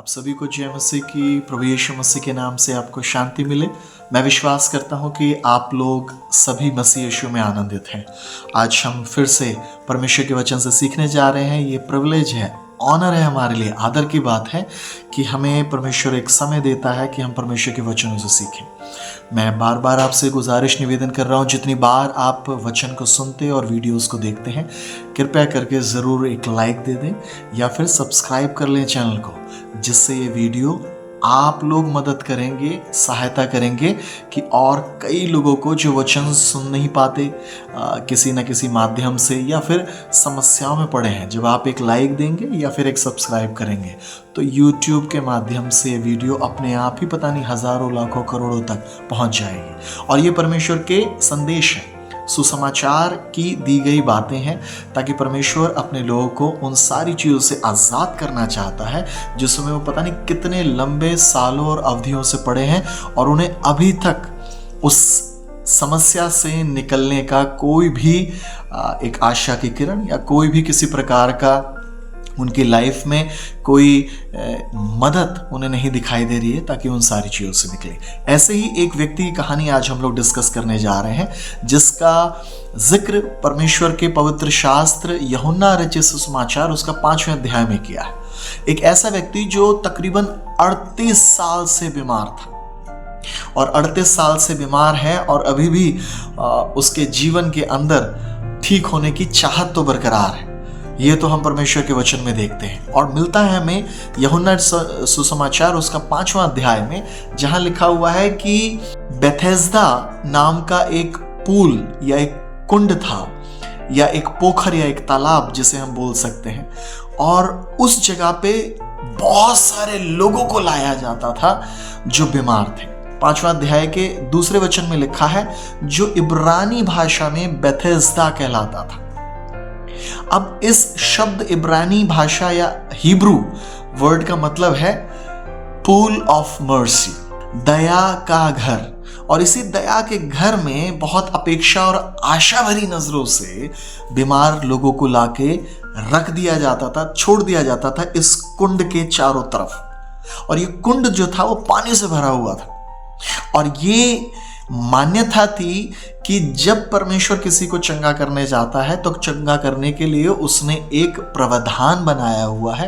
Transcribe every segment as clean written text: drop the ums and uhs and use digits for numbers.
आप सभी को जय मसीह की, प्रभु यीशु मसीह के नाम से आपको शांति मिले। मैं विश्वास करता हूं कि आप लोग सभी मसीह यीशु में आनंदित हैं। आज हम फिर से परमेश्वर के वचन से सीखने जा रहे हैं। ये प्रिविलेज है, ऑनर है हमारे लिए, आदर की बात है कि हमें परमेश्वर एक समय देता है कि हम परमेश्वर के वचनों से सीखें। मैं बार बार आपसे गुजारिश निवेदन कर रहा हूँ, जितनी बार आप वचन को सुनते और वीडियोस को देखते हैं, कृपया करके ज़रूर एक लाइक दे दें या फिर सब्सक्राइब कर लें चैनल को, जिससे ये वीडियो आप लोग मदद करेंगे, सहायता करेंगे कि और कई लोगों को जो वचन सुन नहीं पाते किसी न किसी माध्यम से या फिर समस्याओं में पड़े हैं, जब आप एक लाइक देंगे या फिर एक सब्सक्राइब करेंगे तो YouTube के माध्यम से वीडियो अपने आप ही पता नहीं हज़ारों लाखों करोड़ों तक पहुंच जाएगी। और ये परमेश्वर के संदेश है, सुसमाचार की दी गई बातें हैं, ताकि परमेश्वर अपने लोगों को उन सारी चीज़ों से आज़ाद करना चाहता है जिसमें वो पता नहीं कितने लंबे सालों और अवधियों से पड़े हैं और उन्हें अभी तक उस समस्या से निकलने का कोई भी एक आशा की किरण या कोई भी किसी प्रकार का उनकी लाइफ में कोई मदद उन्हें नहीं दिखाई दे रही है, ताकि उन सारी चीज़ों से निकले। ऐसे ही एक व्यक्ति की कहानी आज हम लोग डिस्कस करने जा रहे हैं, जिसका जिक्र परमेश्वर के पवित्र शास्त्र यूहन्ना रचित सुसमाचार उसका 5वें अध्याय में किया है। एक ऐसा व्यक्ति जो तकरीबन 38 साल से बीमार था और 38 साल से बीमार है और अभी भी उसके जीवन के अंदर ठीक होने की चाहत तो बरकरार है। ये तो हम परमेश्वर के वचन में देखते हैं और मिलता है हमें यूहन्ना सुसमाचार उसका 5वां अध्याय में, जहां लिखा हुआ है कि बेथेस्दा नाम का एक पूल या एक कुंड था या एक पोखर या एक तालाब जिसे हम बोल सकते हैं, और उस जगह पे बहुत सारे लोगों को लाया जाता था जो बीमार थे। 5वां अध्याय के दूसरे वचन में लिखा है, जो इब्रानी भाषा में बेथेस्दा कहलाता था। अब इस शब्द इब्रानी भाषा या हिब्रू वर्ड का मतलब है पूल ऑफ मर्सी, दया का घर। और इसी दया के घर में बहुत अपेक्षा और आशा भरी नजरों से बीमार लोगों को लाके रख दिया जाता था, छोड़ दिया जाता था इस कुंड के चारों तरफ। और ये कुंड जो था वो पानी से भरा हुआ था और ये मान्यता थी कि जब परमेश्वर किसी को चंगा करने जाता है तो चंगा करने के लिए उसने एक प्रावधान बनाया हुआ है,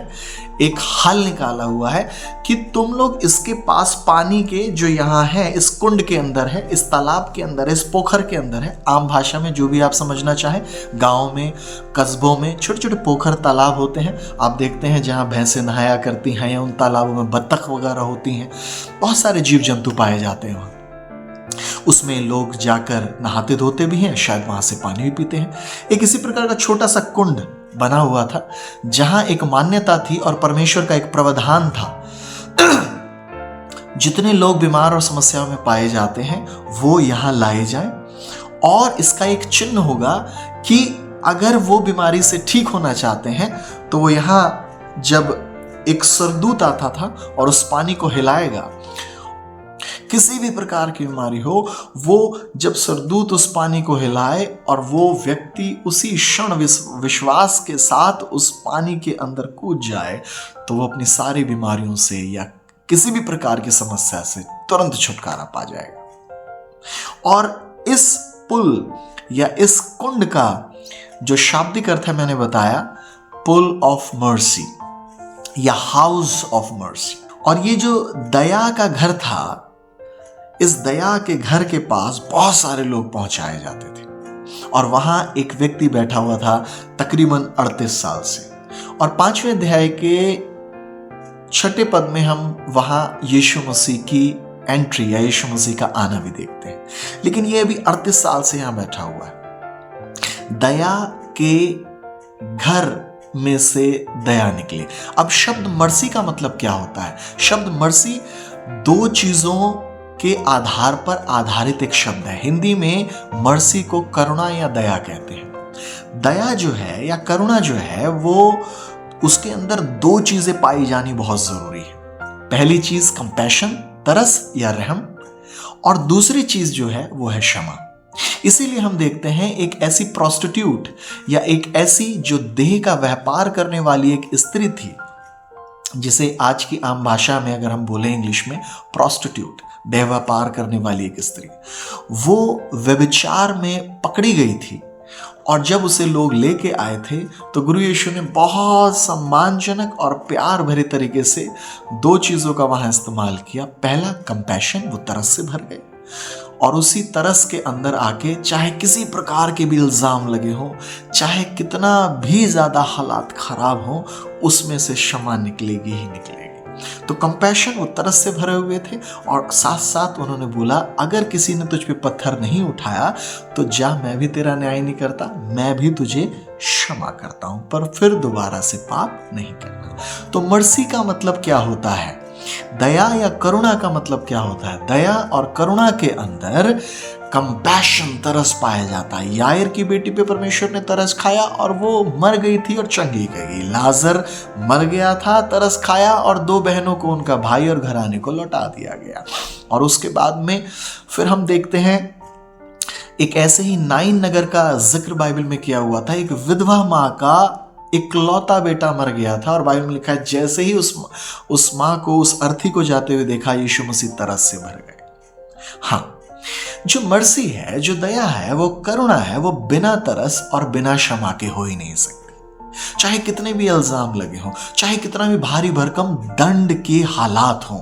एक हल निकाला हुआ है कि तुम लोग इसके पास पानी के जो यहाँ है, इस कुंड के अंदर है, इस तालाब के अंदर है, इस पोखर के अंदर है, आम भाषा में जो भी आप समझना चाहें, गाँव में, कस्बों में छोटे छोटे पोखर तालाब होते हैं। आप देखते हैं जहाँ भैंसें नहाया करती हैं या उन तालाबों में बत्तख वगैरह होती हैं, बहुत सारे जीव जंतु पाए जाते हैं वहाँ। उसमें लोग जाकर नहाते धोते भी हैं, शायद वहां से पानी भी पीते हैं। एक इसी प्रकार का छोटा सा कुंड बना हुआ था जहां एक मान्यता थी और परमेश्वर का एक प्रावधान था, जितने लोग बीमार और समस्याओं में पाए जाते हैं वो यहां लाए जाएं, और इसका एक चिन्ह होगा कि अगर वो बीमारी से ठीक होना चाहते हैं तो वो यहां जब एक सरदूत आता था और उस पानी को हिलाएगा, किसी भी प्रकार की बीमारी हो, वो जब सरदूत उस पानी को हिलाए और वो व्यक्ति उसी क्षण विश्वास के साथ उस पानी के अंदर कूद जाए तो वो अपनी सारी बीमारियों से या किसी भी प्रकार की समस्या से तुरंत छुटकारा पा जाएगा। और इस पुल या इस कुंड का जो शाब्दिक अर्थ है मैंने बताया, पुल ऑफ मर्सी या हाउस ऑफ मर्सी। और ये जो दया का घर था, इस दया के घर के पास बहुत सारे लोग पहुंचाए जाते थे और वहां एक व्यक्ति बैठा हुआ था तकरीबन 38 साल से। और 5वें अध्याय के 6 पद में हम वहां यीशु मसीह की एंट्री या यीशु मसीह का आना भी देखते हैं, लेकिन ये अभी 38 साल से यहां बैठा हुआ है। दया के घर में से दया निकली। अब शब्द मर्सी का मतलब क्या होता है? शब्द मर्सी दो चीजों के आधार पर आधारित एक शब्द है। हिंदी में मर्सी को करुणा या दया कहते हैं। दया जो है या करुणा जो है, वो उसके अंदर दो चीजें पाई जानी बहुत जरूरी है। पहली चीज कंपैशन, तरस या रहम, और दूसरी चीज जो है वो है क्षमा। इसीलिए हम देखते हैं एक ऐसी प्रोस्टिट्यूट या एक ऐसी जो देह का व्यापार करने वाली एक स्त्री थी, जिसे आज की आम भाषा में अगर हम बोलें इंग्लिश में प्रोस्टिट्यूट, देह व्यापार करने वाली एक स्त्री, वो व्यभिचार में पकड़ी गई थी। और जब उसे लोग लेके आए थे तो गुरु यीशु ने बहुत सम्मानजनक और प्यार भरे तरीके से दो चीज़ों का वहाँ इस्तेमाल किया। पहला कंपैशन, वो तरस से भर गए, और उसी तरस के अंदर आके चाहे किसी प्रकार के भी इल्ज़ाम लगे हों, चाहे कितना भी ज़्यादा हालात ख़राब हों, उसमें से क्षमा निकलेगी ही निकलेगी। तो कंपैशन, वो तरस से भरे हुए थे, और साथ साथ उन्होंने बोला अगर किसी ने तुझ पे पत्थर नहीं उठाया तो जा, मैं भी तेरा न्याय नहीं करता, मैं भी तुझे क्षमा करता हूं, पर फिर दोबारा से पाप नहीं करना। तो मर्सी का मतलब क्या होता है? दया या करुणा का मतलब क्या होता है? दया और करुणा के अंदर कंपैशन, तरस पाया जाता है। यायर की बेटी पे परमेश्वर ने तरस खाया और वो मर गई थी और चंगी गई। लाजर मर गया था, तरस खाया, और दो बहनों को, उनका भाई और घराने को लौटा दिया गया। और उसके बाद में फिर हम देखते हैं एक ऐसे ही नाइन नगर का जिक्र बाइबल में किया हुआ था। एक विधवा माँ का इकलौता बेटा मर गया था, और बाइबल में लिखा है जैसे ही उस माँ को, उस अर्थी को जाते हुए देखा, यीशु मसीह तरस से भर गए। हाँ, जो मर्सी है, जो दया है, वो करुणा है, वो बिना तरस और बिना क्षमा के हो ही नहीं सकती। चाहे कितने भी इल्जाम लगे हों, चाहे कितना भी भारी भरकम दंड के हालात हों,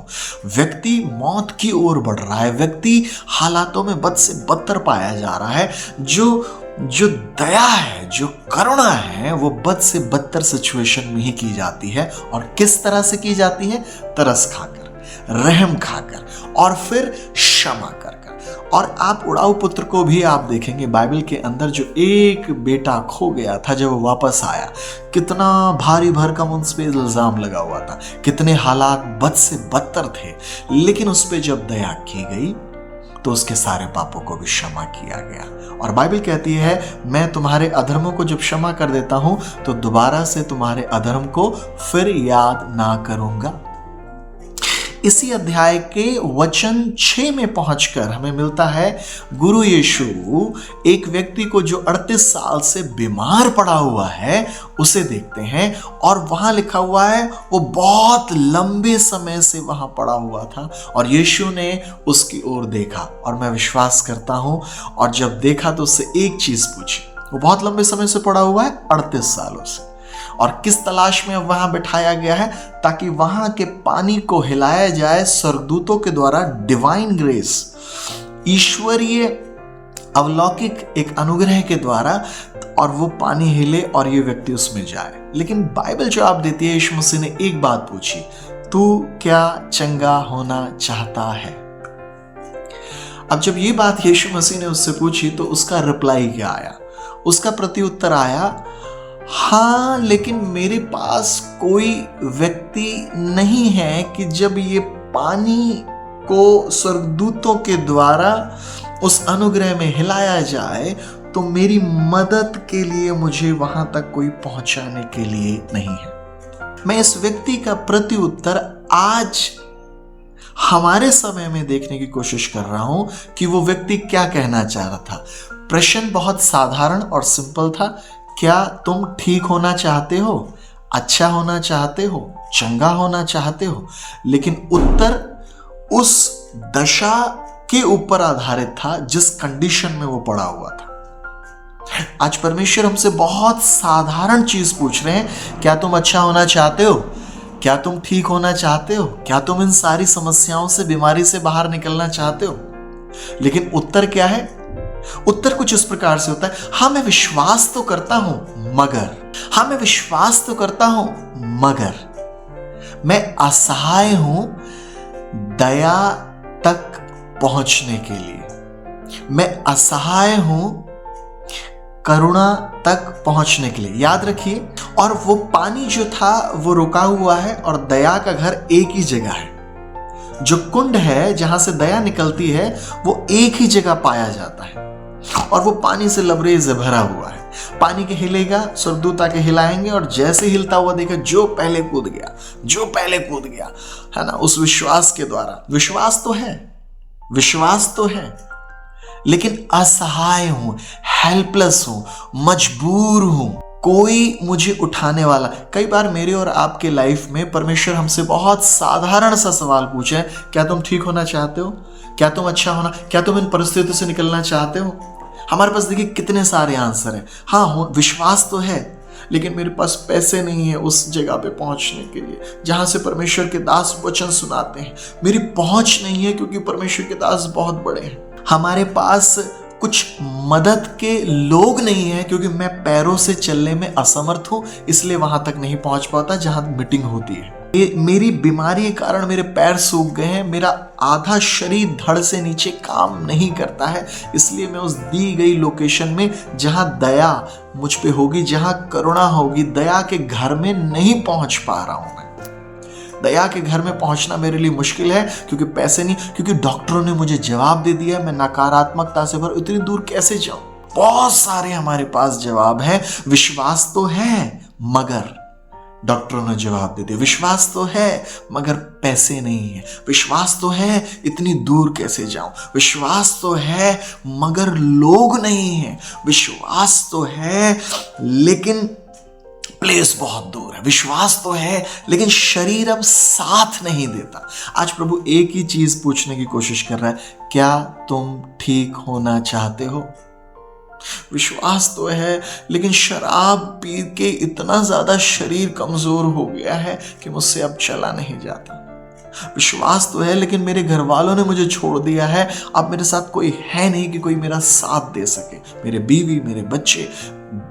व्यक्ति मौत की ओर बढ़ रहा है, व्यक्ति हालातों में बद से बदतर पाया जा रहा है, जो दया है, जो करुणा है, वो बद से बदतर सिचुएशन में ही की जाती है। और किस तरह से की जाती है? तरस खाकर, रहम खाकर, और फिर क्षमा कर। और आप उड़ाऊ पुत्र को भी आप देखेंगे बाइबल के अंदर, जो एक बेटा खो गया था, जब वो वापस आया, कितना भारी भरकम उस पे इल्जाम लगा हुआ था, कितने हालात बद से बदतर थे, लेकिन उस पे जब दया की गई तो उसके सारे पापों को भी क्षमा किया गया। और बाइबल कहती है मैं तुम्हारे अधर्मों को जब क्षमा कर देता हूं तो दोबारा से तुम्हारे अधर्म को फिर याद ना करूंगा। इसी अध्याय के वचन 6 में पहुंचकर हमें मिलता है गुरु यीशु एक व्यक्ति को जो 38 साल से बीमार पड़ा हुआ है उसे देखते हैं, और वहां लिखा हुआ है वो बहुत लंबे समय से वहां पड़ा हुआ था, और यीशु ने उसकी ओर देखा, और मैं विश्वास करता हूं, और जब देखा तो उससे एक चीज पूछी। वो बहुत लंबे समय से पड़ा हुआ है, 38 सालों से, और किस तलाश में वहां बिठाया गया है? ताकि वहां के पानी को हिलाया जाए स्वर्गदूतों के द्वारा, डिवाइन ग्रेस, ईश्वरीय अलौकिक एक अनुग्रह के द्वारा, और वो पानी हिले और ये व्यक्ति उसमें जाए। लेकिन बाइबल जवाब देती है, यीशु मसीह ने एक बात पूछी, तू क्या चंगा होना चाहता है? अब जब ये बात यीशु मसीह ने उससे पूछी तो उसका रिप्लाई क्या आया? उसका प्रत्युत्तर आया, हाँ, लेकिन मेरे पास कोई व्यक्ति नहीं है कि जब ये पानी को स्वर्गदूतों के द्वारा उस अनुग्रह में हिलाया जाए तो मेरी मदद के लिए मुझे वहां तक कोई पहुंचाने के लिए नहीं है। मैं इस व्यक्ति का प्रत्युत्तर आज हमारे समय में देखने की कोशिश कर रहा हूं कि वो व्यक्ति क्या कहना चाह रहा था। प्रश्न बहुत साधारण और सिंपल था, क्या तुम ठीक होना चाहते हो, अच्छा होना चाहते हो, चंगा होना चाहते हो? लेकिन उत्तर उस दशा के ऊपर आधारित था जिस कंडीशन में वो पड़ा हुआ था। आज परमेश्वर हमसे बहुत साधारण चीज पूछ रहे हैं, क्या तुम अच्छा होना चाहते हो? क्या तुम ठीक होना चाहते हो? क्या तुम इन सारी समस्याओं से, बीमारी से बाहर निकलना चाहते हो? लेकिन उत्तर क्या है? उत्तर कुछ इस प्रकार से होता है, हाँ मैं विश्वास तो करता हूं मगर, हाँ मैं विश्वास तो करता हूं मगर, मैं असहाय हूं दया तक पहुंचने के लिए, मैं असहाय हूं करुणा तक पहुंचने के लिए। याद रखिए, और वो पानी जो था वो रुका हुआ है, और दया का घर एक ही जगह है। जो कुंड है जहां से दया निकलती है वो एक ही जगह पाया जाता है, और वो पानी से लबरेज भरा हुआ है। पानी के हिलेगा, स्वर्गदूत आके हिलाएंगे, और जैसे हिलता हुआ देखा, जो पहले कूद गया है ना, उस विश्वास के द्वारा। विश्वास तो है, लेकिन असहाय हूं, हेल्पलेस हूं, मजबूर हूं, कोई मुझे उठाने वाला। कई बार मेरे और आपके लाइफ में परमेश्वर हमसे बहुत साधारण सा सवाल पूछे, क्या तुम ठीक होना चाहते हो, क्या तुम अच्छा होना, क्या तुम इन परिस्थितियों से निकलना चाहते हो। हमारे पास देखिए कितने सारे आंसर हैं। हाँ, विश्वास तो है, लेकिन मेरे पास पैसे नहीं है उस जगह पे पहुंचने के लिए जहां से परमेश्वर के दास वचन सुनाते हैं। मेरी पहुंच नहीं है क्योंकि परमेश्वर के दास बहुत बड़े हैं। हमारे पास कुछ मदद के लोग नहीं है क्योंकि मैं पैरों से चलने में असमर्थ हूं, इसलिए वहां तक नहीं पहुंच पाता जहां मीटिंग होती है। मेरी बीमारी के कारण मेरे पैर सूख गए हैं, मेरा आधा शरीर धड़ से नीचे काम नहीं करता है, इसलिए मैं उस दी गई लोकेशन में जहां दया मुझ पे होगी, जहां करुणा होगी, दया के घर में नहीं पहुंच पा रहा हूं। मैं दया के घर में पहुंचना मेरे लिए मुश्किल है क्योंकि पैसे नहीं, क्योंकि डॉक्टरों ने मुझे जवाब दे दिया। मैं नकारात्मकता से भर इतनी दूर कैसे जाऊं। बहुत सारे हमारे पास जवाब है। विश्वास तो है मगर डॉक्टरों ने जवाब दे दिया। विश्वास तो है मगर पैसे नहीं है। विश्वास तो है, इतनी दूर कैसे जाऊं। विश्वास तो है मगर लोग नहीं है। विश्वास तो है लेकिन प्लेस बहुत दूर है। विश्वास तो है लेकिन शरीर अब साथ नहीं देता। आज प्रभु एक ही चीज पूछने की कोशिश कर रहा है, क्या तुम ठीक होना चाहते हो। विश्वास तो है लेकिन शराब पी के इतना ज्यादा शरीर कमजोर हो गया है कि मुझसे अब चला नहीं जाता। विश्वास तो है लेकिन मेरे घर वालों ने मुझे छोड़ दिया है, अब मेरे साथ कोई है नहीं कि कोई मेरा साथ दे सके। मेरे बीवी, मेरे बच्चे,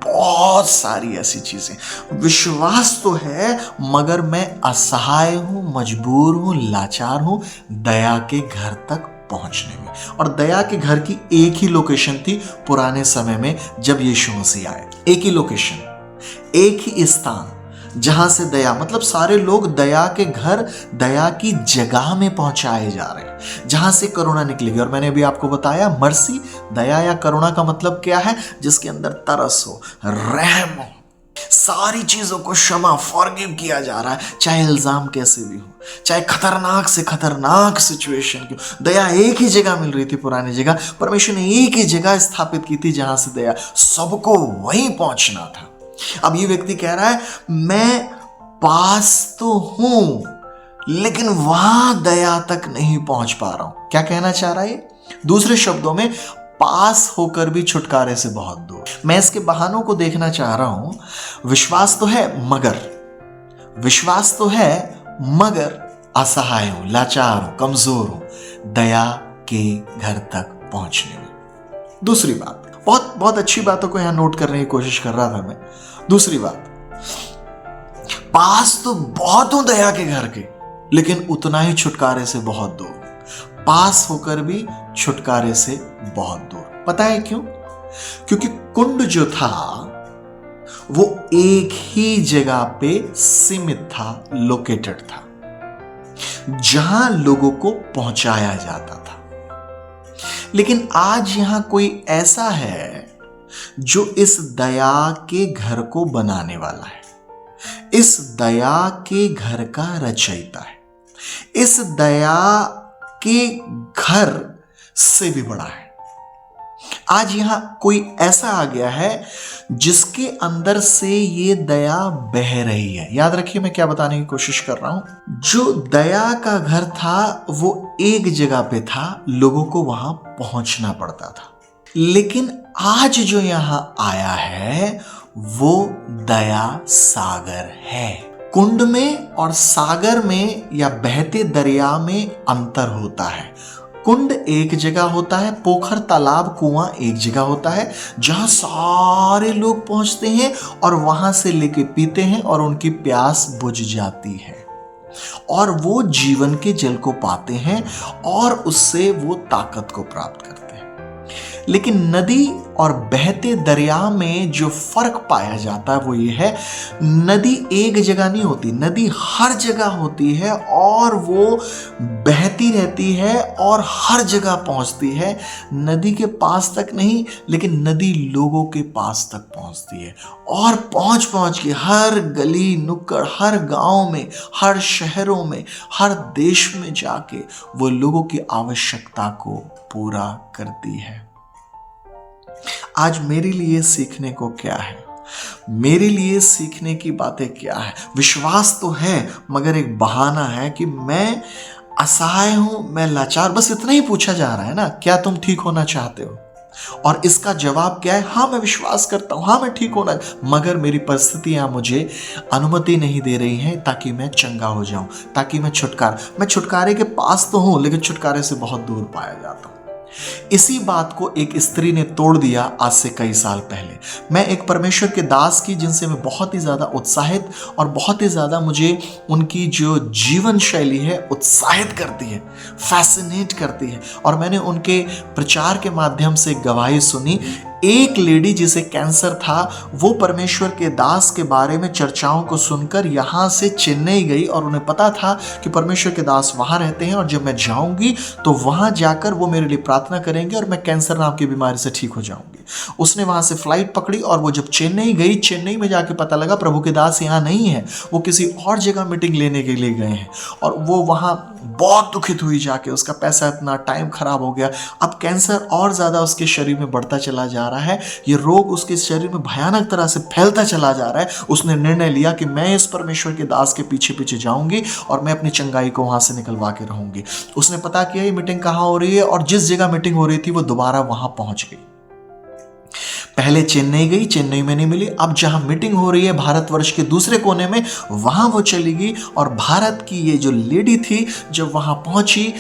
बहुत सारी ऐसी चीजें। विश्वास तो है मगर मैं असहाय हूं, मजबूर हूं, लाचार हूं दया के घर तक पहुंचने में। और दया के घर की एक ही लोकेशन थी पुराने समय में जब यीशु मसीह आए। एक ही लोकेशन, एक ही स्थान जहां से दया, मतलब सारे लोग दया के घर, दया की जगह में पहुंचाए जा रहे हैं जहां से करुणा निकलेगी। और मैंने अभी आपको बताया मर्सी, दया या करुणा का मतलब क्या है, जिसके अंदर तरस हो, रहम हो, सारी चीजों को क्षमा, फॉरगिव किया जा रहा है, चाहे इल्जाम कैसे भी हो, चाहे खतरनाक से खतरनाक सिचुएशन की। दया एक ही जगह मिल रही थी पुरानी जगह। परमेश्वर ने एक ही जगह स्थापित की थी जहां से दया, सबको वहीं पहुंचना था। अब ये व्यक्ति कह रहा है मैं पास तो हूं लेकिन वहां दया तक नहीं पहुंच पा रहा हूं। क्या कहना चाह रहा है? दूसरे शब्दों में, पास होकर भी छुटकारे से बहुत दूर। मैं इसके बहानों को देखना चाह रहा हूं। विश्वास तो है मगर, विश्वास तो है मगर असहाय हूं, लाचार हूं, कमजोर हूं दया के घर तक पहुंचने में। दूसरी बात, बहुत अच्छी बातों को यहां नोट करने की कोशिश कर रहा था मैं। दूसरी बात, पास तो बहुत हूं दया के घर के, लेकिन उतना ही छुटकारे से बहुत दूर। पास होकर भी छुटकारे से बहुत दूर। पता है क्यों? क्योंकि कुंड जो था वो एक ही जगह पे सीमित था, लोकेटेड था, जहां लोगों को पहुंचाया जाता था। लेकिन आज यहां कोई ऐसा है जो इस दया के घर को बनाने वाला है, इस दया के घर का रचयिता है, इस दया के घर से भी बड़ा है। आज यहां कोई ऐसा आ गया है जिसके अंदर से ये दया बह रही है। याद रखिए मैं क्या बताने की कोशिश कर रहा हूं। जो दया का घर था वो एक जगह पे था, लोगों को वहां पहुंचना पड़ता था। लेकिन आज जो यहां आया है वो दया सागर है। कुंड में और सागर में या बहते दरिया में अंतर होता है। कुंड एक जगह होता है, पोखर, तालाब, कुआं एक जगह होता है जहां सारे लोग पहुंचते हैं और वहां से लेके पीते हैं और उनकी प्यास बुझ जाती है और वो जीवन के जल को पाते हैं और उससे वो ताकत को प्राप्त करते हैं। लेकिन नदी और बहते दरिया में जो फर्क पाया जाता है वो ये है, नदी एक जगह नहीं होती, नदी हर जगह होती है और वो बहती रहती है और हर जगह पहुंचती है। नदी के पास तक नहीं, लेकिन नदी लोगों के पास तक पहुंचती है और पहुंच के हर गली नुक्कड़, हर गांव में, हर शहरों में, हर देश में जाके वो लोगों की आवश्यकता को पूरा करती है। आज मेरे लिए सीखने को क्या है? मेरे लिए सीखने की बातें क्या है? विश्वास तो है मगर एक बहाना है कि मैं असहाय हूं, मैं लाचार, बस इतना ही पूछा जा रहा है ना, क्या तुम ठीक होना चाहते हो? और इसका जवाब क्या है? हाँ मैं विश्वास करता हूं, हाँ मैं ठीक होना, मगर मेरी परिस्थितियां मुझे अनुमति नहीं दे रही हैं ताकि मैं चंगा हो जाऊं, ताकि मैं छुटकारे के पास तो हूं लेकिन छुटकारे से बहुत दूर पाया जाता हूं। इसी बात को एक स्त्री ने तोड़ दिया आज से कई साल पहले। मैं एक परमेश्वर के दास की, जिनसे मैं बहुत ही ज्यादा उत्साहित और बहुत ही ज्यादा मुझे उनकी जो जीवन शैली है उत्साहित करती है, फैसिनेट करती है, और मैंने उनके प्रचार के माध्यम से गवाही सुनी। एक लेडी जिसे कैंसर था, वो परमेश्वर के दास के बारे में चर्चाओं को सुनकर यहाँ से चेन्नई गई और उन्हें पता था कि परमेश्वर के दास वहाँ रहते हैं और जब मैं जाऊंगी तो वहाँ जाकर वो मेरे लिए प्रार्थना करेंगे और मैं कैंसर नाम की बीमारी से ठीक हो जाऊंगी। उसने वहाँ से फ्लाइट पकड़ी और वो जब चेन्नई गई, चेन्नई में जाके पता लगा प्रभु के दास यहाँ नहीं है, वो किसी और जगह मीटिंग लेने के लिए गए हैं। और वो वहाँ बहुत दुखित हुई जाके, उसका पैसा इतना, टाइम खराब हो गया। अब कैंसर और ज़्यादा उसके शरीर में बढ़ता चला जा रहा है, ये रोग उसके शरीर में भयानक तरह से फैलता चला जा रहा है। उसने निर्णय लिया कि मैं इस परमेश्वर के दास के पीछे पीछे जाऊंगी और मैं अपनी चंगाई को वहाँ से निकलवा के रहूंगी। उसने पता किया ये मीटिंग कहाँ हो रही है और जिस जगह मीटिंग हो रही थी वो दोबारा वहाँ पहुँच गई। पहले चेन्नई गई, चेन्नई में नहीं मिली। अब जहां मीटिंग हो रही है भारतवर्ष के दूसरे कोने में, वहां वो चली गई और भारत की ये जो लेडी थी जब वहां पहुंची,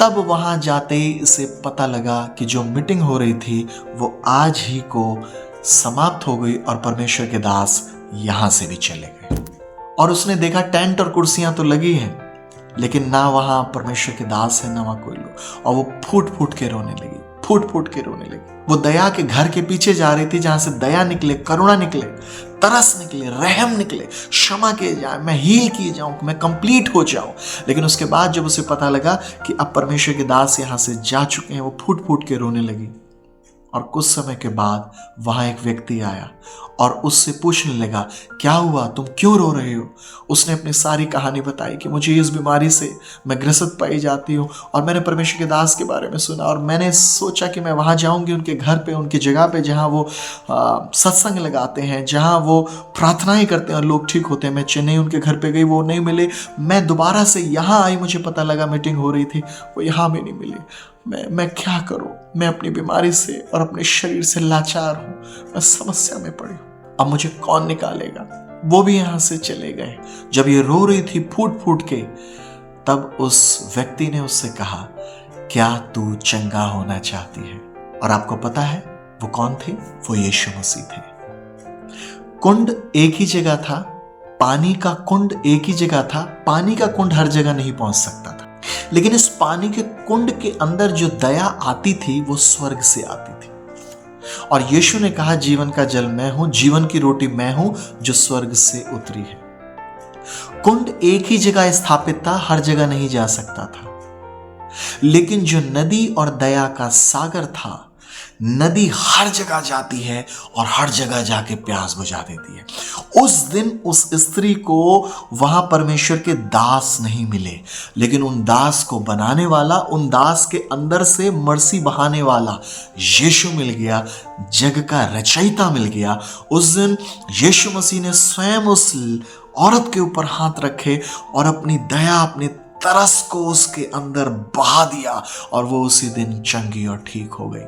तब वहां जाते ही इसे पता लगा कि जो मीटिंग हो रही थी वो आज ही को समाप्त हो गई और परमेश्वर के दास यहां से भी चले गए। और उसने देखा टेंट और कुर्सियां तो लगी हैं लेकिन ना वहां परमेश्वर के दास है ना वहां कोई लोग, और वो फूट फूट के रोने लगी, फूट फूट के रोने लगी। वो दया के घर के पीछे जा रही थी जहां से दया निकले, करुणा निकले, तरस निकले, रहम निकले, क्षमा किए जाए, मैं हील किए जाऊं, मैं कंप्लीट हो जाऊं। लेकिन उसके बाद जब उसे पता लगा कि अब परमेश्वर के दास यहां से जा चुके हैं, वो फूट फूट के रोने लगी। और कुछ समय के बाद वहां एक व्यक्ति आया और उससे पूछने लगा, क्या हुआ, तुम क्यों रो रहे हो? उसने अपनी सारी कहानी बताई कि मुझे इस बीमारी से मैं ग्रसित पाई जाती हूँ और मैंने परमेश्वर के दास के बारे में सुना और मैंने सोचा कि मैं वहाँ जाऊँगी, उनके घर पे, उनकी जगह पे जहाँ वो सत्संग लगाते हैं, जहाँ वो प्रार्थनाएं करते हैं और लोग ठीक होते हैं। मैं चेन्नई उनके घर पे गई, वो नहीं मिले। मैं दोबारा से यहाँ आई, मुझे पता लगा मीटिंग हो रही थी, वो यहाँ भी नहीं मिले। मैं क्या करूं? मैं अपनी बीमारी से और अपने शरीर से लाचार हूं, मैं समस्या में पड़ी हूं, अब मुझे कौन निकालेगा? वो भी यहां से चले गए। जब ये रो रही थी फूट फूट के, तब उस व्यक्ति ने उससे कहा, क्या तू चंगा होना चाहती है? और आपको पता है वो कौन थे? वो यीशु मसीह थे। कुंड एक ही जगह था, पानी का कुंड एक ही जगह था। पानी का कुंड हर जगह नहीं पहुंच सकता था, लेकिन इस पानी के कुंड के अंदर जो दया आती थी वो स्वर्ग से आती थी। और यीशु ने कहा, जीवन का जल मैं हूं, जीवन की रोटी मैं हूं जो स्वर्ग से उतरी है। कुंड एक ही जगह स्थापित था, हर जगह नहीं जा सकता था, लेकिन जो नदी और दया का सागर था, नदी हर जगह जाती है और हर जगह जाके प्यास बुझा देती है। उस दिन उस स्त्री को वहां परमेश्वर के दास नहीं मिले, लेकिन उन दास को बनाने वाला, उन दास के अंदर से मर्सी बहाने वाला यीशु मिल गया, जग का रचयिता मिल गया। उस दिन यीशु मसीह ने स्वयं उस औरत के ऊपर हाथ रखे और अपनी दया, अपने तरस को उसके अंदर बहा दिया और वो उसी दिन चंगी और ठीक हो गई।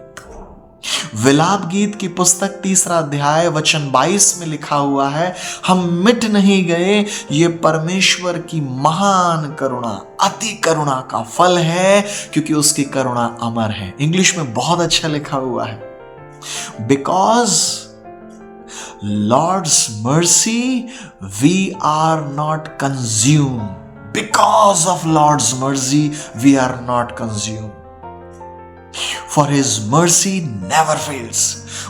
विलाप गीत की पुस्तक 3 अध्याय वचन 22 में लिखा हुआ है, हम मिट नहीं गए, ये परमेश्वर की महान करुणा, अति करुणा का फल है, क्योंकि उसकी करुणा अमर है। इंग्लिश में बहुत अच्छा लिखा हुआ है, because Lord's mercy we are not consume, because of Lord's mercy we are not consume, For his mercy never fails.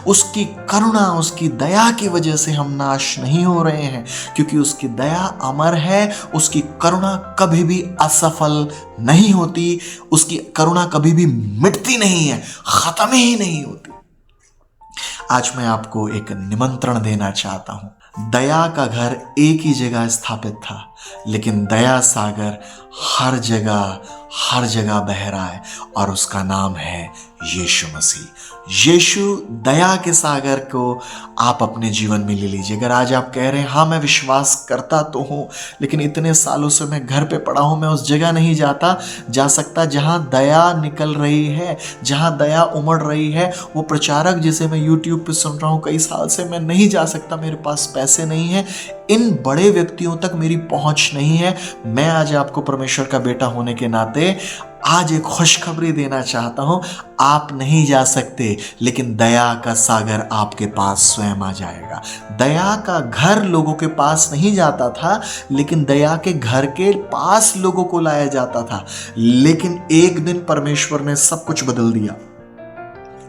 उसकी करुणा, उसकी दया की वजह से हम नाश नहीं हो रहे हैं, क्योंकि उसकी दया अमर है। उसकी करुणा कभी भी असफल नहीं होती, उसकी करुणा कभी भी मिटती नहीं है, खत्म ही नहीं होती। आज मैं आपको एक निमंत्रण देना चाहता हूं। दया का घर एक ही जगह स्थापित था, लेकिन दया सागर हर जगह बह रहा है और उसका नाम है यीशु मसीह। यीशु दया के सागर को आप अपने जीवन में ले लीजिए। अगर आज आप कह रहे हैं हाँ मैं विश्वास करता तो हूँ, लेकिन इतने सालों से मैं घर पे पड़ा हूँ, मैं उस जगह नहीं जा सकता जहाँ दया निकल रही है, जहाँ दया उमड़ रही है। वो प्रचारक जिसे मैं यूट्यूब पे सुन रहा हूँ कई साल से, मैं नहीं जा सकता, मेरे पास पैसे नहीं है, इन बड़े व्यक्तियों तक मेरी पहुंच नहीं है। मैं आज आपको परमेश्वर का बेटा होने के नाते आज एक खुशखबरी देना चाहता हूं, आप नहीं जा सकते, लेकिन दया का सागर आपके पास स्वयं आ जाएगा। दया का घर लोगों के पास नहीं जाता था, लेकिन दया के घर के पास लोगों को लाया जाता था। लेकिन एक दिन परमेश्वर ने सब कुछ बदल दिया।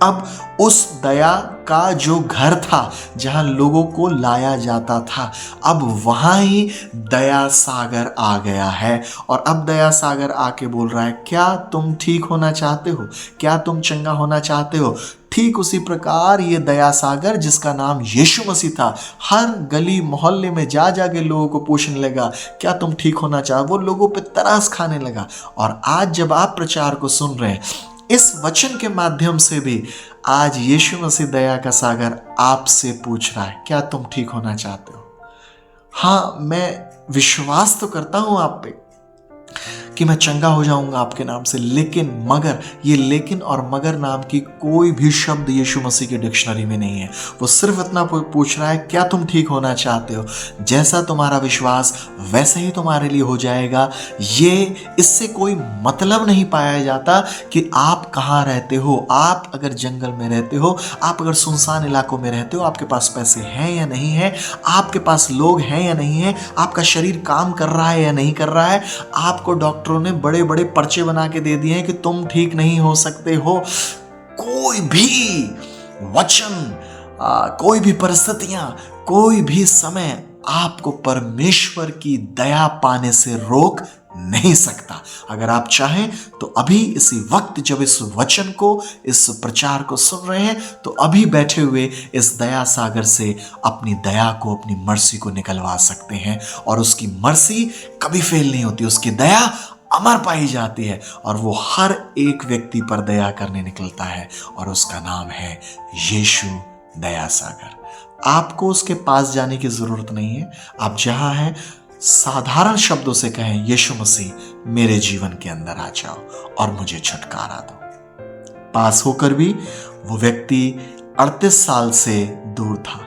अब उस दया का जो घर था जहां लोगों को लाया जाता था, अब वहां ही दया सागर आ गया है। और अब दया सागर आके बोल रहा है, क्या तुम ठीक होना चाहते हो? क्या तुम चंगा होना चाहते हो? ठीक उसी प्रकार ये दया सागर जिसका नाम यीशु मसीह था, हर गली मोहल्ले में जा जाके लोगों को पूछने लगा, क्या तुम ठीक होना चाहते? वो लोगों पे तरस खाने लगा। और आज जब आप प्रचार को सुन रहे हैं, इस वचन के माध्यम से भी आज यीशु मसीह दया का सागर आपसे पूछ रहा है, क्या तुम ठीक होना चाहते हो? हाँ, मैं विश्वास तो करता हूं आप पे कि मैं चंगा हो जाऊंगा आपके नाम से, लेकिन मगर, ये लेकिन और मगर नाम की कोई भी शब्द यीशु मसीह की डिक्शनरी में नहीं है। वो सिर्फ इतना पूछ रहा है, क्या तुम ठीक होना चाहते हो? जैसा तुम्हारा विश्वास वैसे ही तुम्हारे लिए हो जाएगा। ये इससे कोई मतलब नहीं पाया जाता कि आप कहाँ रहते हो। आप अगर जंगल में रहते हो, आप अगर सुनसान इलाकों में रहते हो, आपके पास पैसे हैं या नहीं है, आपके पास लोग हैं या नहीं है, आपका शरीर काम कर रहा है या नहीं कर रहा है, आपको डॉक्टरों ने बड़े बड़े पर्चे बना के दे दिए हैं कि तुम ठीक नहीं हो सकते हो। कोई भी वचन, कोई भी परिस्थितियां, कोई भी समय आपको परमेश्वर की दया पाने से रोक नहीं सकता। अगर आप चाहें तो अभी इसी वक्त जब इस वचन को, इस प्रचार को सुन रहे हैं, तो अभी बैठे हुए इस दया सागर से अपनी दया को, अपनी मर्सी को निकलवा सकते हैं। और उसकी मर्सी कभी फेल नहीं होती, उसकी दया अमर पाई जाती है, और वो हर एक व्यक्ति पर दया करने निकलता है, और उसका नाम है यीशु दया सागर। आपको उसके पास जाने की जरूरत नहीं है। आप जहां हैं साधारण शब्दों से कहें, यीशु मसीह मेरे जीवन के अंदर आ जाओ और मुझे छुटकारा दो। पास होकर भी वो व्यक्ति 38 साल से दूर था,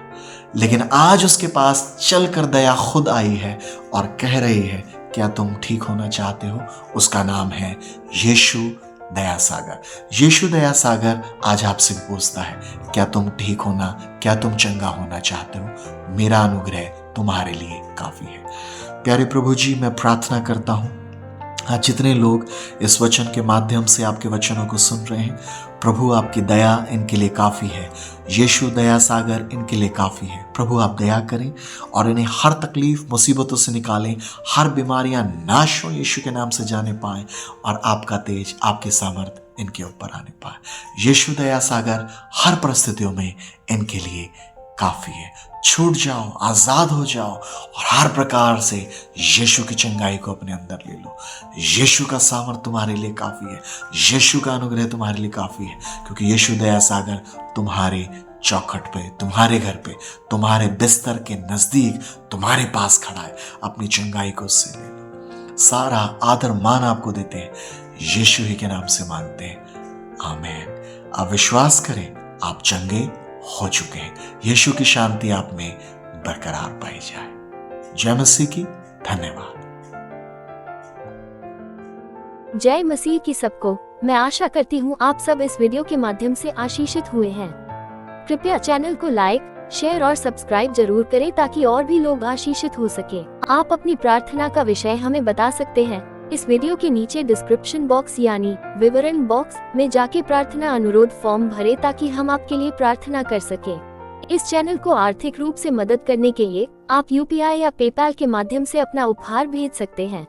लेकिन आज उसके पास चलकर दया खुद आई है और कह रही है, क्या तुम ठीक होना चाहते हो? उसका नाम है यीशु दया सागर। यीशु दया सागर आज आपसे पूछता है, क्या तुम ठीक होना, क्या तुम चंगा होना चाहते हो? मेरा अनुग्रह तुम्हारे लिए काफी है। प्यारे प्रभु जी, मैं प्रार्थना करता हूं, आज जितने लोग इस वचन के माध्यम से आपके वचनों को सुन रहे हैं, प्रभु आपकी दया इनके लिए काफ़ी है। यीशु दया सागर इनके लिए काफ़ी है। प्रभु आप दया करें और इन्हें हर तकलीफ, मुसीबतों से निकालें, हर बीमारियां नाश हो यीशु के नाम से जाने पाएं, और आपका तेज, आपके सामर्थ इनके ऊपर आने पाए। यीशु दया सागर हर परिस्थितियों में इनके लिए काफ़ी है। छूट जाओ, आज़ाद हो जाओ, और हर प्रकार से यीशु की चंगाई को अपने अंदर ले लो। यीशु का सामर्थ तुम्हारे लिए काफ़ी है, यीशु का अनुग्रह तुम्हारे लिए काफ़ी है, क्योंकि यीशु दया सागर तुम्हारे चौखट पे, तुम्हारे घर पे, तुम्हारे बिस्तर के नज़दीक तुम्हारे पास खड़ा है। अपनी चंगाई को उससे ले लो। सारा आदर मान आपको देते हैं, यीशु ही के नाम से मांगते हैं, आमीन। आप विश्वास करें, आप चंगे हो चुके हैं। यीशु की शांति आप में बरकरार पाई जाए। जय मसीह की। धन्यवाद। जय मसीह की सबको। मैं आशा करती हूँ आप सब इस वीडियो के माध्यम से आशीषित हुए हैं। कृपया चैनल को लाइक, शेयर और सब्सक्राइब जरूर करें ताकि और भी लोग आशीषित हो सके। आप अपनी प्रार्थना का विषय हमें बता सकते हैं। इस वीडियो के नीचे डिस्क्रिप्शन बॉक्स यानी विवरण बॉक्स में जाके प्रार्थना अनुरोध फॉर्म भरें ताकि हम आपके लिए प्रार्थना कर सकें। इस चैनल को आर्थिक रूप से मदद करने के लिए आप UPI या पेपैल के माध्यम से अपना उपहार भेज सकते हैं।